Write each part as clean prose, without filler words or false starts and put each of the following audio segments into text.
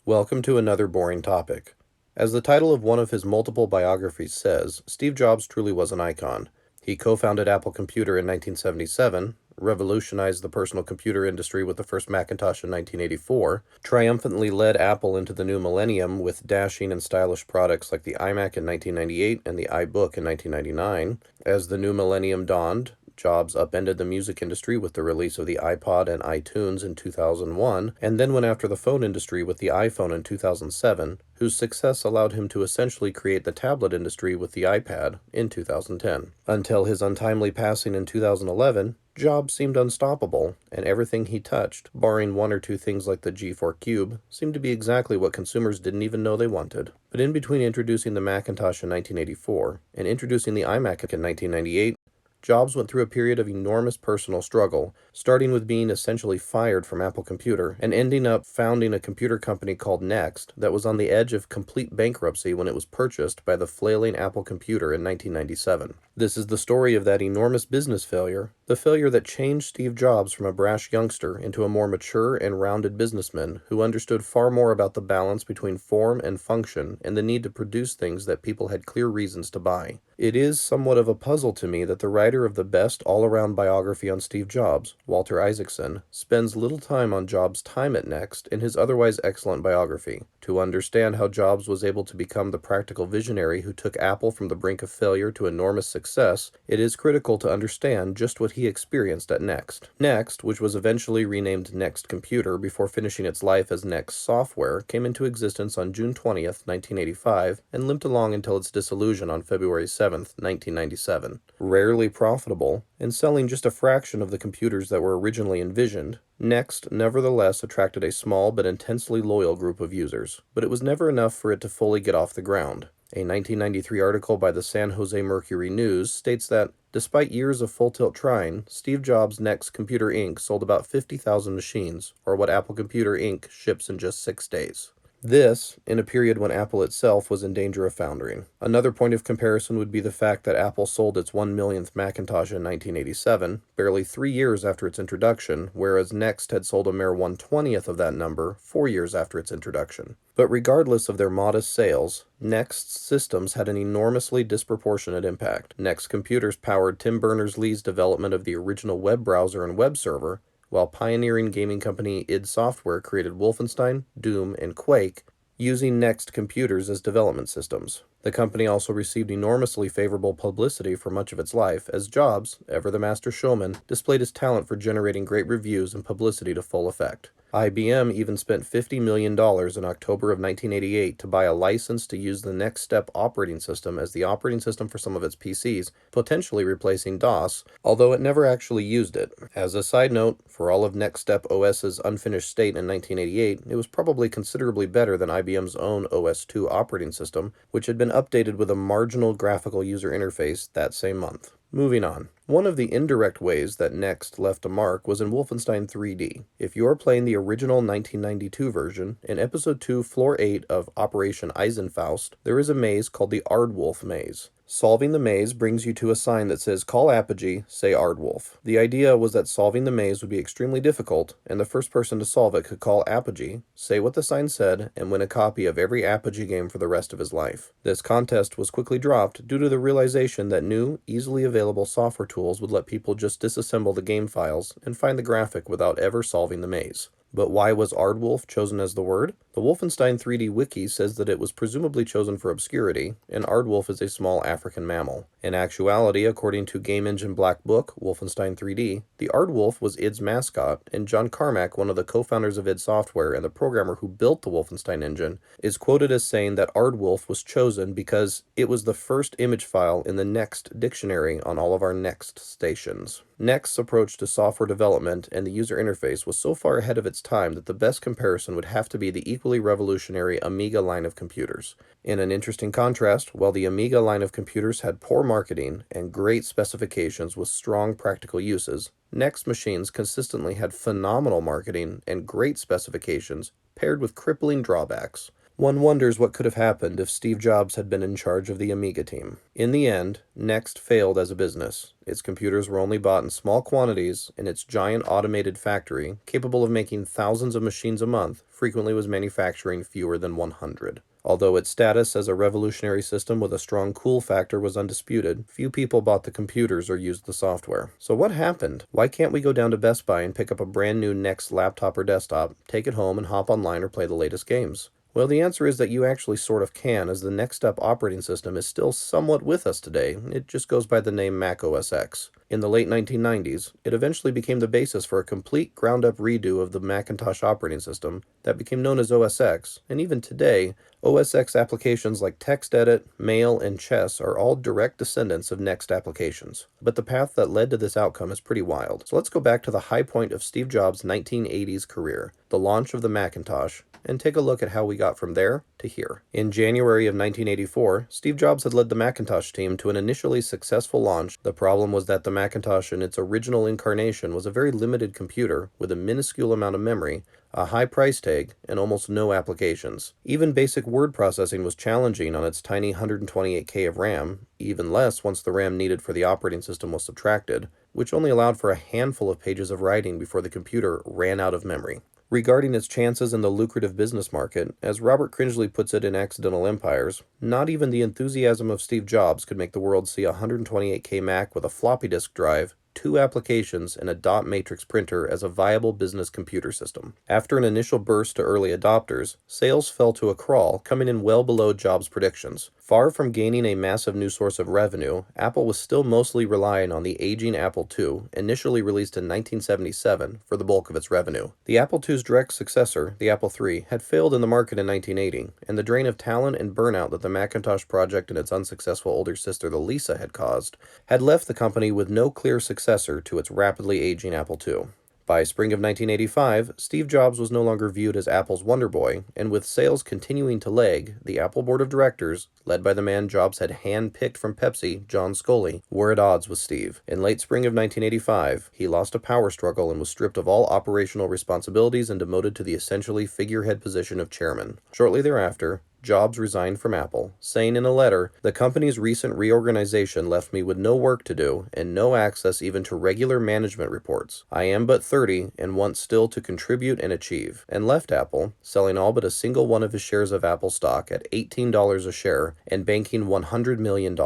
Welcome to another boring topic. As the title of one of his multiple biographies says, Steve Jobs truly was an icon. He co-founded Apple Computer in 1977, revolutionized the personal computer industry with the first Macintosh in 1984, triumphantly led Apple into the new millennium with dashing and stylish products like the iMac in 1998 and the iBook in 1999. As the new millennium dawned, Jobs upended the music industry with the release of the iPod and iTunes in 2001, and then went after the phone industry with the iPhone in 2007, whose success allowed him to essentially create the tablet industry with the iPad in 2010. Until his untimely passing in 2011, Jobs seemed unstoppable, and everything he touched, barring one or two things like the G4 Cube, seemed to be exactly what consumers didn't even know they wanted. But in between introducing the Macintosh in 1984 and introducing the iMac in 1998, Jobs went through a period of enormous personal struggle, starting with being essentially fired from Apple Computer and ending up founding a computer company called NeXT that was on the edge of complete bankruptcy when it was purchased by the flailing Apple Computer in 1997. This is the story of that enormous business failure, the failure that changed Steve Jobs from a brash youngster into a more mature and rounded businessman who understood far more about the balance between form and function and the need to produce things that people had clear reasons to buy. It is somewhat of a puzzle to me that the writer of the best all-around biography on Steve Jobs, Walter Isaacson, spends little time on Jobs' time at NeXT in his otherwise excellent biography. To understand how Jobs was able to become the practical visionary who took Apple from the brink of failure to enormous success, it is critical to understand just what he experienced at NeXT. NeXT, which was eventually renamed NeXT Computer before finishing its life as NeXT Software, came into existence on June 20th, 1985, and limped along until its dissolution on February 7th, 1997. Rarely profitable, and selling just a fraction of the computers that were originally envisioned, NeXT nevertheless attracted a small but intensely loyal group of users, but it was never enough for it to fully get off the ground. A 1993 article by the San Jose Mercury News states that, despite years of full-tilt trying, Steve Jobs' NeXT Computer Inc. sold about 50,000 machines, or what Apple Computer Inc. ships in just 6 days. This, in a period when Apple itself was in danger of foundering. Another point of comparison would be the fact that Apple sold its 1 millionth Macintosh in 1987, barely 3 years after its introduction, whereas NeXT had sold a mere 1/20th of that number 4 years after its introduction. But regardless of their modest sales, NeXT's systems had an enormously disproportionate impact. NeXT computers powered Tim Berners-Lee's development of the original web browser and web server, while pioneering gaming company id Software created Wolfenstein, Doom, and Quake, using NeXT computers as development systems. The company also received enormously favorable publicity for much of its life, as Jobs, ever the master showman, displayed his talent for generating great reviews and publicity to full effect. IBM even spent $50 million in October of 1988 to buy a license to use the NeXTSTEP operating system as the operating system for some of its PCs, potentially replacing DOS, although it never actually used it. As a side note, for all of NeXTSTEP OS's unfinished state in 1988, it was probably considerably better than IBM's own OS/2 operating system, which had been updated with a marginal graphical user interface that same month. Moving on. One of the indirect ways that NeXT left a mark was in Wolfenstein 3D. If you're playing the original 1992 version, in Episode 2, Floor 8 of Operation Eisenfaust, there is a maze called the Aardwolf Maze. Solving the maze brings you to a sign that says, "Call Apogee, say Aardwolf." The idea was that solving the maze would be extremely difficult, and the first person to solve it could call Apogee, say what the sign said, and win a copy of every Apogee game for the rest of his life. This contest was quickly dropped due to the realization that new, easily available software tools would let people just disassemble the game files and find the graphic without ever solving the maze. But why was Aardwolf chosen as the word? The Wolfenstein 3D wiki says that it was presumably chosen for obscurity, and Aardwolf is a small African mammal. In actuality, according to Game Engine Black Book, Wolfenstein 3D, the Aardwolf was id's mascot, and John Carmack, one of the co-founders of id Software and the programmer who built the Wolfenstein engine, is quoted as saying that Aardwolf was chosen because it was the first image file in the NeXT dictionary on all of our NeXT stations. NeXT's approach to software development and the user interface was so far ahead of its time that the best comparison would have to be the equally revolutionary Amiga line of computers. In an interesting contrast, while the Amiga line of computers had poor marketing and great specifications with strong practical uses, NeXT machines consistently had phenomenal marketing and great specifications paired with crippling drawbacks. One wonders what could have happened if Steve Jobs had been in charge of the Amiga team. In the end, NeXT failed as a business. Its computers were only bought in small quantities, and its giant automated factory, capable of making thousands of machines a month, frequently was manufacturing fewer than 100. Although its status as a revolutionary system with a strong cool factor was undisputed, few people bought the computers or used the software. So what happened? Why can't we go down to Best Buy and pick up a brand new NeXT laptop or desktop, take it home and hop online or play the latest games? Well, the answer is that you actually sort of can, as the NeXT operating system is still somewhat with us today. It just goes by the name Mac OS X. In the late 1990s, it eventually became the basis for a complete ground-up redo of the Macintosh operating system that became known as OS X, and even today, OS X applications like TextEdit, Mail, and Chess are all direct descendants of NeXT applications. But the path that led to this outcome is pretty wild. So let's go back to the high point of Steve Jobs' 1980s career, the launch of the Macintosh, and take a look at how we got from there to here. In January of 1984, Steve Jobs had led the Macintosh team to an initially successful launch. The problem was that the Macintosh in its original incarnation was a very limited computer with a minuscule amount of memory, a high price tag, and almost no applications. Even basic word processing was challenging on its tiny 128K of RAM, even less once the RAM needed for the operating system was subtracted, which only allowed for a handful of pages of writing before the computer ran out of memory. Regarding its chances in the lucrative business market, as Robert Cringely puts it in Accidental Empires, not even the enthusiasm of Steve Jobs could make the world see a 128K Mac with a floppy disk drive, 2 applications, and a dot matrix printer as a viable business computer system. After an initial burst to early adopters, sales fell to a crawl, coming in well below Jobs' predictions. Far from gaining a massive new source of revenue, Apple was still mostly relying on the aging Apple II, initially released in 1977, for the bulk of its revenue. The Apple II's direct successor, the Apple III, had failed in the market in 1980, and the drain of talent and burnout that the Macintosh project and its unsuccessful older sister, the Lisa, had caused, had left the company with no clear successor to its rapidly aging Apple II. By spring of 1985, Steve Jobs was no longer viewed as Apple's Wonder Boy, and with sales continuing to lag, the Apple board of directors, led by the man Jobs had hand-picked from Pepsi, John Scully, were at odds with Steve. In late spring of 1985, he lost a power struggle and was stripped of all operational responsibilities and demoted to the essentially figurehead position of chairman. Shortly thereafter, Jobs resigned from Apple, saying in a letter, "The company's recent reorganization left me with no work to do and no access even to regular management reports. I am but 30 and want still to contribute and achieve," and left Apple, selling all but a single one of his shares of Apple stock at $18 a share and banking $100 million.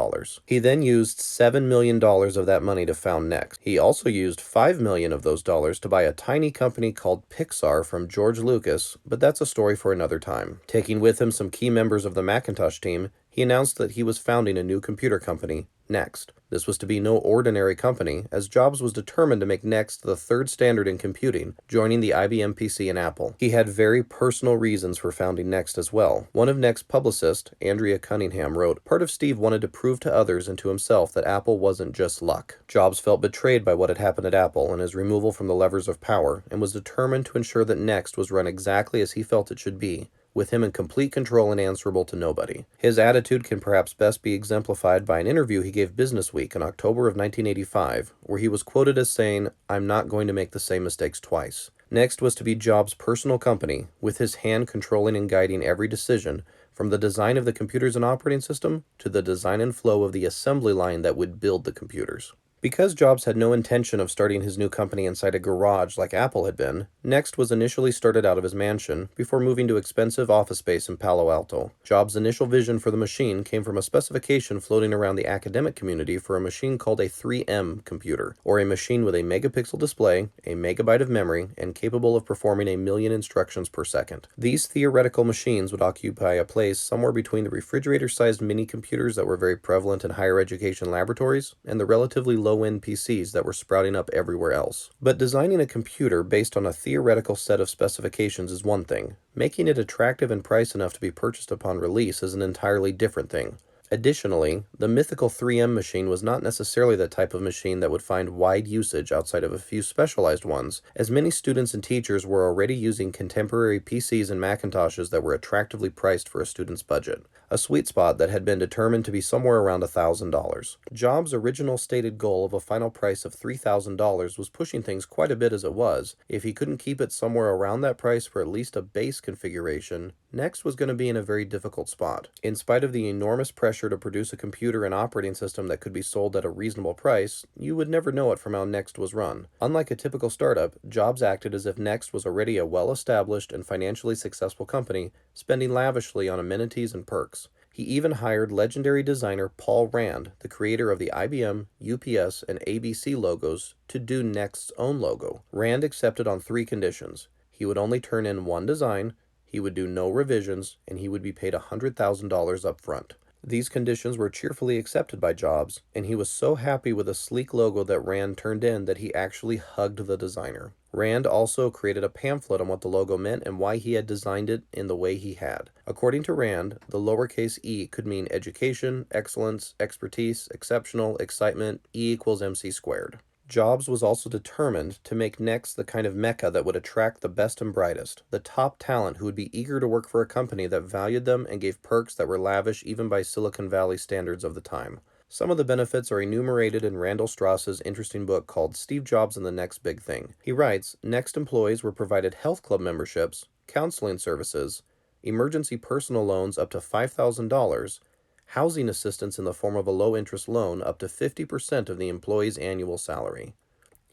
He then used $7 million of that money to found NeXT. He also used $5 million of those dollars to buy a tiny company called Pixar from George Lucas, but that's a story for another time. Taking with him some key members of the Macintosh team, he announced that he was founding a new computer company, NeXT. This was to be no ordinary company, as Jobs was determined to make NeXT the third standard in computing, joining the IBM PC and Apple. He had very personal reasons for founding NeXT as well. One of NeXT's publicists, Andrea Cunningham, wrote, "Part of Steve wanted to prove to others and to himself that Apple wasn't just luck." Jobs felt betrayed by what had happened at Apple and his removal from the levers of power, and was determined to ensure that NeXT was run exactly as he felt it should be, with him in complete control and answerable to nobody. His attitude can perhaps best be exemplified by an interview he gave Businessweek in October of 1985, where he was quoted as saying, "I'm not going to make the same mistakes twice." NeXT was to be Jobs' personal company, with his hand controlling and guiding every decision, from the design of the computers and operating system to the design and flow of the assembly line that would build the computers. Because Jobs had no intention of starting his new company inside a garage like Apple had been, NeXT was initially started out of his mansion before moving to expensive office space in Palo Alto. Jobs' initial vision for the machine came from a specification floating around the academic community for a machine called a 3M computer, or a machine with a megapixel display, a megabyte of memory, and capable of performing 1,000,000 instructions per second. These theoretical machines would occupy a place somewhere between the refrigerator-sized mini-computers that were very prevalent in higher education laboratories and the relatively low-end PCs that were sprouting up everywhere else. But designing a computer based on a theoretical set of specifications is one thing. Making it attractive and priced enough to be purchased upon release is an entirely different thing. Additionally, the mythical 3M machine was not necessarily the type of machine that would find wide usage outside of a few specialized ones, as many students and teachers were already using contemporary PCs and Macintoshes that were attractively priced for a student's budget, a sweet spot that had been determined to be somewhere around $1,000. Jobs' original stated goal of a final price of $3,000 was pushing things quite a bit as it was. If he couldn't keep it somewhere around that price for at least a base configuration, NeXT was going to be in a very difficult spot. In spite of the enormous pressure to produce a computer and operating system that could be sold at a reasonable price, you would never know it from how NeXT was run. Unlike a typical startup, Jobs acted as if NeXT was already a well-established and financially successful company, spending lavishly on amenities and perks. He even hired legendary designer Paul Rand, the creator of the IBM, UPS, and ABC logos, to do NeXT's own logo. Rand accepted on 3 conditions. He would only turn in one design, he would do no revisions, and he would be paid $100,000 up front. These conditions were cheerfully accepted by Jobs, and he was so happy with the sleek logo that Rand turned in that he actually hugged the designer. Rand also created a pamphlet on what the logo meant and why he had designed it in the way he had. According to Rand, the lowercase e could mean education, excellence, expertise, exceptional, excitement, E equals MC squared. Jobs was also determined to make NeXT the kind of mecca that would attract the best and brightest, the top talent who would be eager to work for a company that valued them and gave perks that were lavish even by Silicon Valley standards of the time. Some of the benefits are enumerated in Randall Strauss's interesting book called Steve Jobs and the Next Big Thing. He writes, NeXT employees were provided health club memberships, counseling services, emergency personal loans up to $5,000, housing assistance in the form of a low-interest loan up to 50% of the employee's annual salary.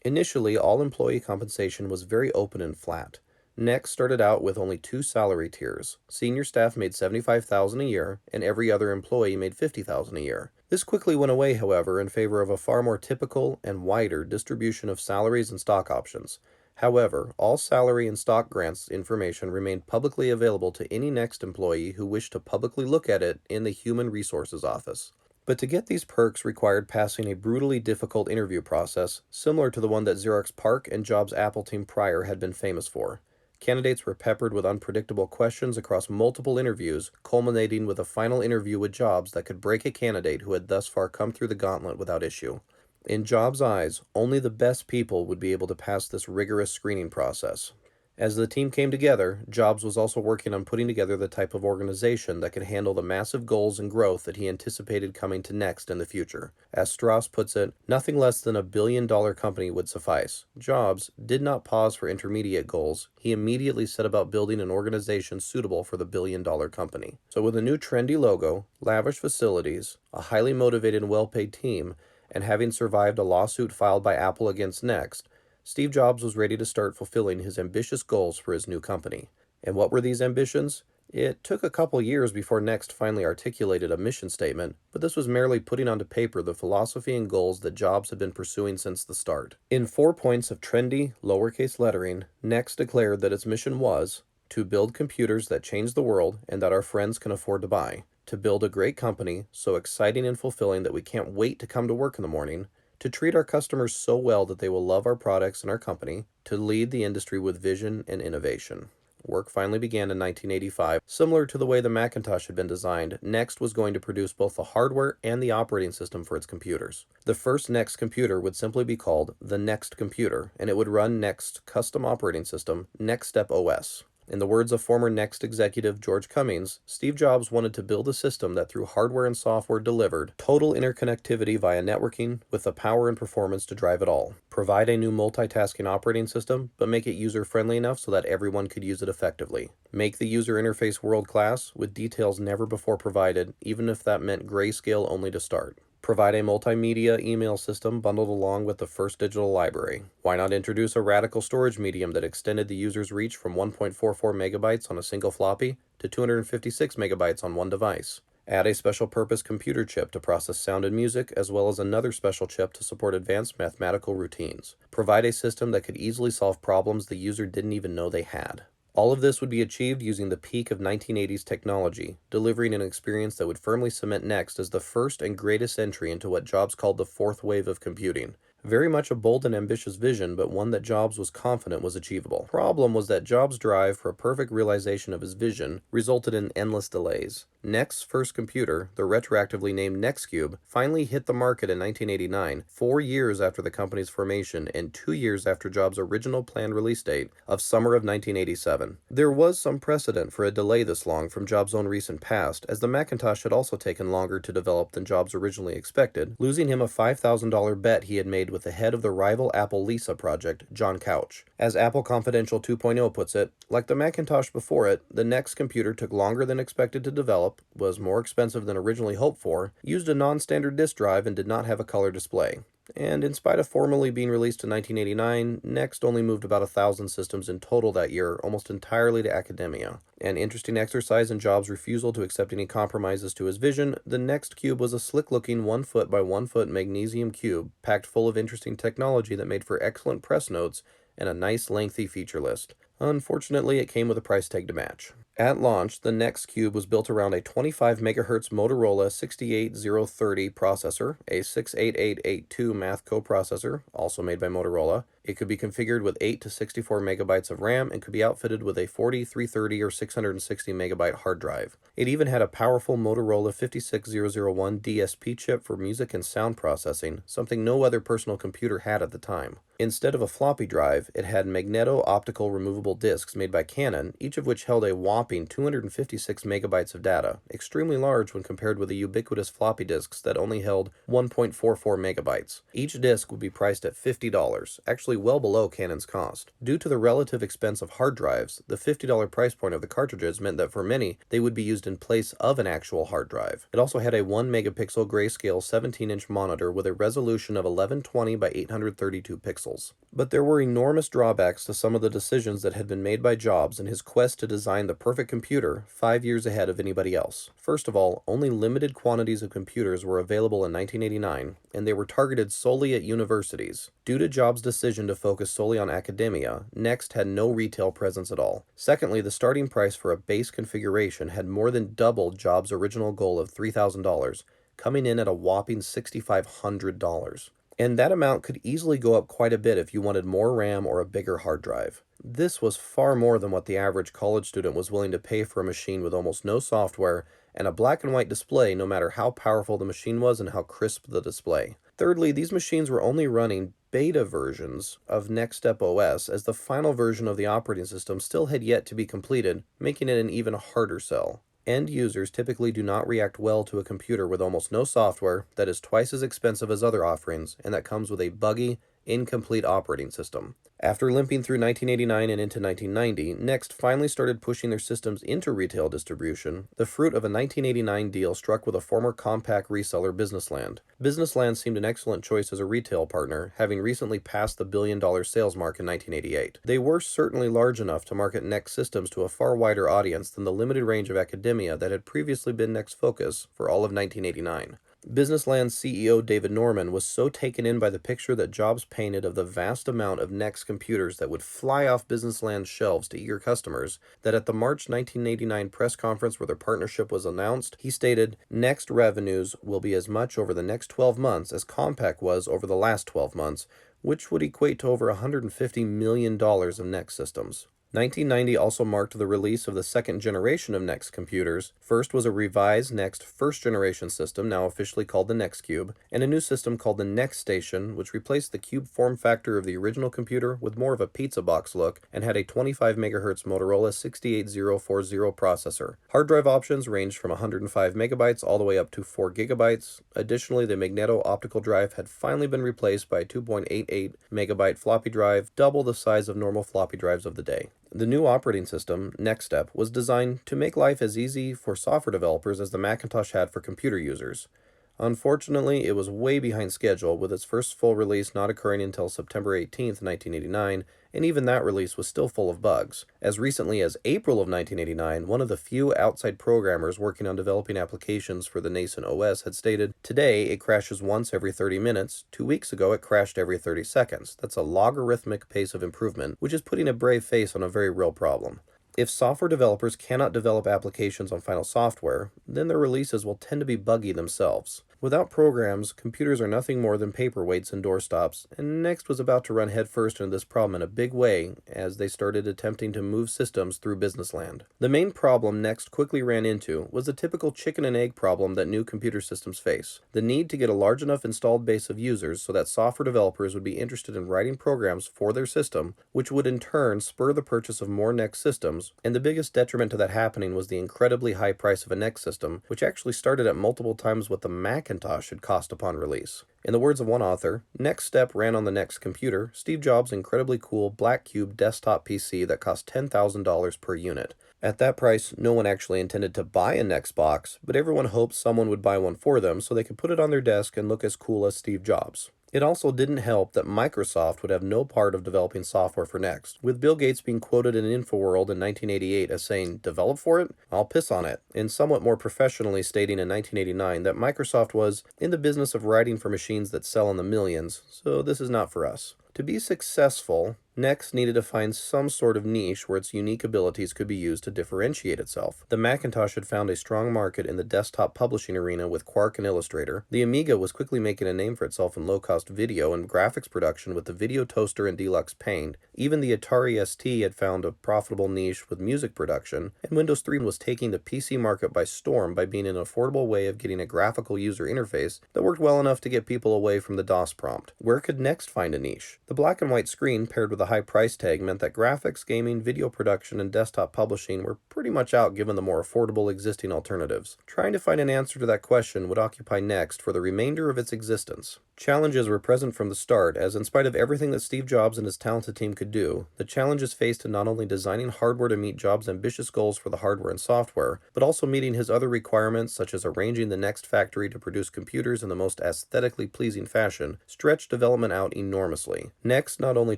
Initially, all employee compensation was very open and flat. NeXT started out with only 2 salary tiers. Senior staff made $75,000 a year, and every other employee made $50,000 a year. This quickly went away, however, in favor of a far more typical and wider distribution of salaries and stock options. However, all salary and stock grants information remained publicly available to any NeXT employee who wished to publicly look at it in the Human Resources Office. But to get these perks required passing a brutally difficult interview process, similar to the one that Xerox PARC and Jobs' Apple team prior had been famous for. Candidates were peppered with unpredictable questions across multiple interviews, culminating with a final interview with Jobs that could break a candidate who had thus far come through the gauntlet without issue. In Jobs' eyes, only the best people would be able to pass this rigorous screening process. As the team came together, Jobs was also working on putting together the type of organization that could handle the massive goals and growth that he anticipated coming to NeXT in the future. As Strauss puts it, nothing less than $1 billion company would suffice. Jobs did not pause for intermediate goals. He immediately set about building an organization suitable for the $1 billion company. So with a new trendy logo, lavish facilities, a highly motivated and well-paid team, and having survived a lawsuit filed by Apple against NeXT, Steve Jobs was ready to start fulfilling his ambitious goals for his new company. And what were these ambitions? It took a couple years before NeXT finally articulated a mission statement, but this was merely putting onto paper the philosophy and goals that Jobs had been pursuing since the start. In 4 points of trendy, lowercase lettering, NeXT declared that its mission was to build computers that change the world and that our friends can afford to buy, to build a great company so exciting and fulfilling that we can't wait to come to work in the morning, to treat our customers so well that they will love our products and our company, to lead the industry with vision and innovation. Work finally began in 1985. Similar to the way the Macintosh had been designed, NeXT was going to produce both the hardware and the operating system for its computers. The first NeXT computer would simply be called the NeXT computer, and it would run NeXT's custom operating system, NeXTSTEP OS. In the words of former NeXT executive George Cummings, Steve Jobs wanted to build a system that through hardware and software delivered total interconnectivity via networking with the power and performance to drive it all. Provide a new multitasking operating system, but make it user-friendly enough so that everyone could use it effectively. Make the user interface world-class with details never before provided, even if that meant grayscale only to start. Provide a multimedia email system bundled along with the first digital library. Why not introduce a radical storage medium that extended the user's reach from 1.44 megabytes on a single floppy to 256 megabytes on one device? Add a special purpose computer chip to process sound and music, as well as another special chip to support advanced mathematical routines. Provide a system that could easily solve problems the user didn't even know they had. All of this would be achieved using the peak of 1980s technology, delivering an experience that would firmly cement NeXT as the first and greatest entry into what Jobs called the fourth wave of computing. Very much a bold and ambitious vision, but one that Jobs was confident was achievable. Problem was that Jobs' drive for a perfect realization of his vision resulted in endless delays. NeXT's first computer, the retroactively named NeXTcube, finally hit the market in 1989, 4 years after the company's formation and 2 years after Jobs' original planned release date of summer of 1987. There was some precedent for a delay this long from Jobs' own recent past, as the Macintosh had also taken longer to develop than Jobs originally expected, losing him a $5,000 bet he had made with the head of the rival Apple Lisa project, John Couch. As Apple Confidential 2.0 puts it, like the Macintosh before it, the NeXT computer took longer than expected to develop, was more expensive than originally hoped for, used a non-standard disk drive, and did not have a color display. And in spite of formally being released in 1989, NeXT only moved about 1,000 systems in total that year, almost entirely to academia. An interesting exercise in Jobs' refusal to accept any compromises to his vision, the NeXTcube was a slick-looking 1-foot by 1-foot magnesium cube packed full of interesting technology that made for excellent press notes and a nice lengthy feature list. Unfortunately, it came with a price tag to match. At launch, the NeXTcube was built around a 25 MHz Motorola 68030 processor, a 68882 math coprocessor, also made by Motorola. It could be configured with 8 to 64 megabytes of RAM and could be outfitted with a 40, 330, or 660 megabyte hard drive. It even had a powerful Motorola 56001 DSP chip for music and sound processing, something no other personal computer had at the time. Instead of a floppy drive, it had magneto-optical removable disks made by Canon, each of which held a whopping 256 megabytes of data, extremely large when compared with the ubiquitous floppy disks that only held 1.44 megabytes. Each disk would be priced at $50, actually well below Canon's cost. Due to the relative expense of hard drives, the $50 price point of the cartridges meant that for many, they would be used in place of an actual hard drive. It also had a 1 megapixel grayscale 17-inch monitor with a resolution of 1120 by 832 pixels. But there were enormous drawbacks to some of the decisions that had been made by Jobs in his quest to design the perfect computer 5 years ahead of anybody else. First of all, only limited quantities of computers were available in 1989, and they were targeted solely at universities. Due to Jobs' decision to focus solely on academia, NeXT had no retail presence at all. Secondly, the starting price for a base configuration had more than doubled Jobs' original goal of $3,000, coming in at a whopping $6,500. And that amount could easily go up quite a bit if you wanted more RAM or a bigger hard drive. This was far more than what the average college student was willing to pay for a machine with almost no software and a black and white display no matter how powerful the machine was and how crisp the display. Thirdly, these machines were only running beta versions of NeXTSTEP OS, as the final version of the operating system still had yet to be completed, making it an even harder sell. End users typically do not react well to a computer with almost no software that is twice as expensive as other offerings and that comes with a buggy, incomplete operating system. After limping through 1989 and into 1990, NeXT finally started pushing their systems into retail distribution, the fruit of a 1989 deal struck with a former Compaq reseller, Businessland. Businessland seemed an excellent choice as a retail partner, having recently passed the billion-dollar sales mark in 1988. They were certainly large enough to market NeXT systems to a far wider audience than the limited range of academia that had previously been NeXT's focus for all of 1989. Businessland's CEO David Norman was so taken in by the picture that Jobs painted of the vast amount of NeXT computers that would fly off Businessland's shelves to eager customers that at the March 1989 press conference where their partnership was announced, he stated, "NeXT revenues will be as much over the next 12 months as Compaq was over the last 12 months, which would equate to over $150 million of NeXT systems." 1990 also marked the release of the second generation of NeXT computers. First was a revised NeXT first generation system, now officially called the NeXTcube, and a new system called the NeXT Station, which replaced the cube form factor of the original computer with more of a pizza box look and had a 25 MHz Motorola 68040 processor. Hard drive options ranged from 105 megabytes all the way up to 4 gigabytes. Additionally, the magneto-optical drive had finally been replaced by a 2.88 megabyte floppy drive, double the size of normal floppy drives of the day. The new operating system, NeXTSTEP, was designed to make life as easy for software developers as the Macintosh had for computer users. Unfortunately, it was way behind schedule, with its first full release not occurring until September 18, 1989, and even that release was still full of bugs. As recently as April of 1989, one of the few outside programmers working on developing applications for the nascent OS had stated, "Today, it crashes once every 30 minutes. 2 weeks ago, it crashed every 30 seconds. That's a logarithmic pace of improvement, which is putting a brave face on a very real problem." If software developers cannot develop applications on final software, then their releases will tend to be buggy themselves. Without programs, computers are nothing more than paperweights and doorstops, and NeXT was about to run headfirst into this problem in a big way as they started attempting to move systems through business land. The main problem NeXT quickly ran into was the typical chicken and egg problem that new computer systems face: the need to get a large enough installed base of users so that software developers would be interested in writing programs for their system, which would in turn spur the purchase of more NeXT systems, and the biggest detriment to that happening was the incredibly high price of a NeXT system, which actually started at multiple times what the Macintosh had cost upon release. In the words of one author, NeXT Step ran on the NeXT computer, Steve Jobs' incredibly cool NeXTcube desktop PC that cost $10,000 per unit. At that price, no one actually intended to buy a NeXT box, but everyone hoped someone would buy one for them so they could put it on their desk and look as cool as Steve Jobs. It also didn't help that Microsoft would have no part of developing software for NeXT, with Bill Gates being quoted in InfoWorld in 1988 as saying, "Develop for it? I'll piss on it," and somewhat more professionally stating in 1989 that Microsoft was in the business of writing for machines that sell in the millions, so this is not for us. To be successful, NeXT needed to find some sort of niche where its unique abilities could be used to differentiate itself. The Macintosh had found a strong market in the desktop publishing arena with Quark and Illustrator. The Amiga was quickly making a name for itself in low-cost video and graphics production with the Video Toaster and Deluxe Paint. Even the Atari ST had found a profitable niche with music production, and Windows 3 was taking the PC market by storm by being an affordable way of getting a graphical user interface that worked well enough to get people away from the DOS prompt. Where could NeXT find a niche? The black and white screen paired with a high price tag meant that graphics, gaming, video production, and desktop publishing were pretty much out given the more affordable existing alternatives. Trying to find an answer to that question would occupy NeXT for the remainder of its existence. Challenges were present from the start, as in spite of everything that Steve Jobs and his talented team could do, the challenges faced in not only designing hardware to meet Jobs' ambitious goals for the hardware and software, but also meeting his other requirements such as arranging the NeXT factory to produce computers in the most aesthetically pleasing fashion, stretched development out enormously. NeXT not only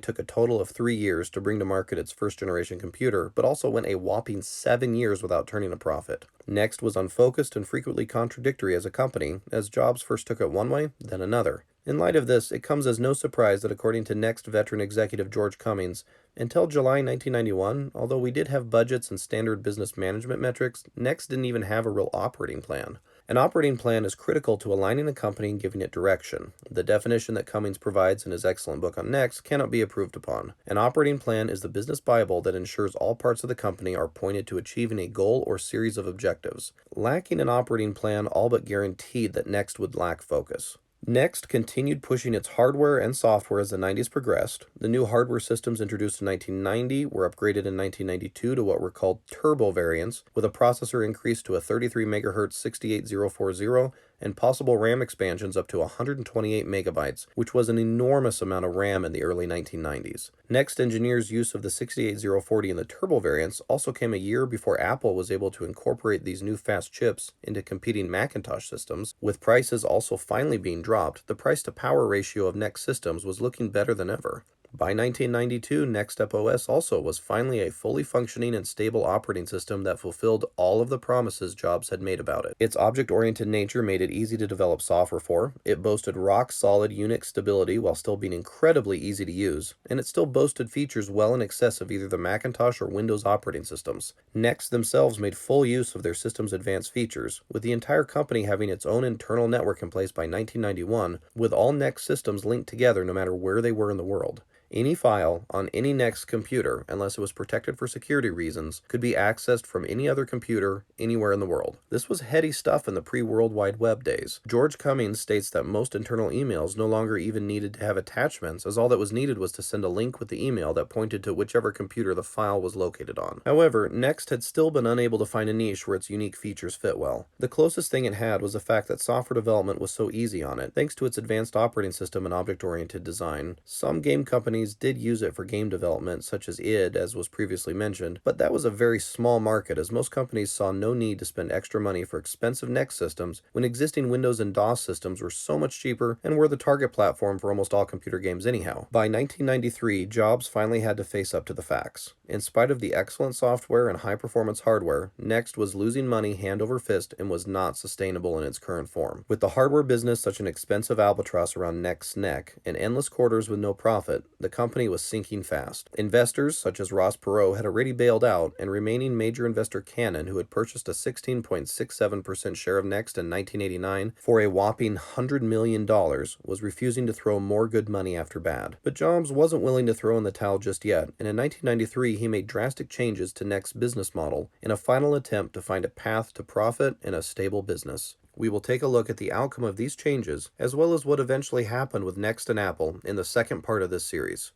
took a total of 3 years to bring to market its first-generation computer, but also went a whopping 7 years without turning a profit. NeXT was unfocused and frequently contradictory as a company, as Jobs first took it one way, then another. In light of this, it comes as no surprise that according to NeXT veteran executive George Cummings, until July 1991, although we did have budgets and standard business management metrics, NeXT didn't even have a real operating plan. An operating plan is critical to aligning a company and giving it direction. The definition that Cummings provides in his excellent book on NeXT cannot be improved upon. An operating plan is the business Bible that ensures all parts of the company are pointed to achieving a goal or series of objectives. Lacking an operating plan all but guaranteed that NeXT would lack focus. NeXT continued pushing its hardware and software as the 90s progressed. The new hardware systems introduced in 1990 were upgraded in 1992 to what were called turbo variants, with a processor increased to a 33 MHz 68040 and possible RAM expansions up to 128 megabytes, which was an enormous amount of RAM in the early 1990s. NeXT engineers' use of the 68040 in the turbo variants also came a year before Apple was able to incorporate these new fast chips into competing Macintosh systems. With prices also finally being dropped, the price-to-power ratio of NeXT systems was looking better than ever. By 1992, NeXT OS also was finally a fully functioning and stable operating system that fulfilled all of the promises Jobs had made about it. Its object-oriented nature made it easy to develop software for, it boasted rock-solid Unix stability while still being incredibly easy to use, and it still boasted features well in excess of either the Macintosh or Windows operating systems. NeXT themselves made full use of their system's advanced features, with the entire company having its own internal network in place by 1991, with all NeXT systems linked together no matter where they were in the world. Any file on any NeXT computer, unless it was protected for security reasons, could be accessed from any other computer anywhere in the world. This was heady stuff in the pre-World Wide Web days. George Cummings states that most internal emails no longer even needed to have attachments, as all that was needed was to send a link with the email that pointed to whichever computer the file was located on. However, NeXT had still been unable to find a niche where its unique features fit well. The closest thing it had was the fact that software development was so easy on it, thanks to its advanced operating system and object-oriented design. Some game companies did use it for game development, such as id, as was previously mentioned, but that was a very small market, as most companies saw no need to spend extra money for expensive NeXT systems when existing Windows and DOS systems were so much cheaper and were the target platform for almost all computer games anyhow. By 1993, Jobs finally had to face up to the facts. In spite of the excellent software and high-performance hardware, NeXT was losing money hand over fist and was not sustainable in its current form. With the hardware business such an expensive albatross around NeXT's neck and endless quarters with no profit, the the company was sinking fast. Investors, such as Ross Perot, had already bailed out, and remaining major investor Canon, who had purchased a 16.67% share of NeXT in 1989 for a whopping $100 million, was refusing to throw more good money after bad. But Jobs wasn't willing to throw in the towel just yet, and in 1993 he made drastic changes to NeXT's business model in a final attempt to find a path to profit and a stable business. We will take a look at the outcome of these changes, as well as what eventually happened with NeXT and Apple in the second part of this series.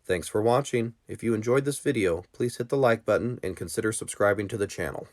Thanks for watching. If you enjoyed this video, please hit the like button and consider subscribing to the channel.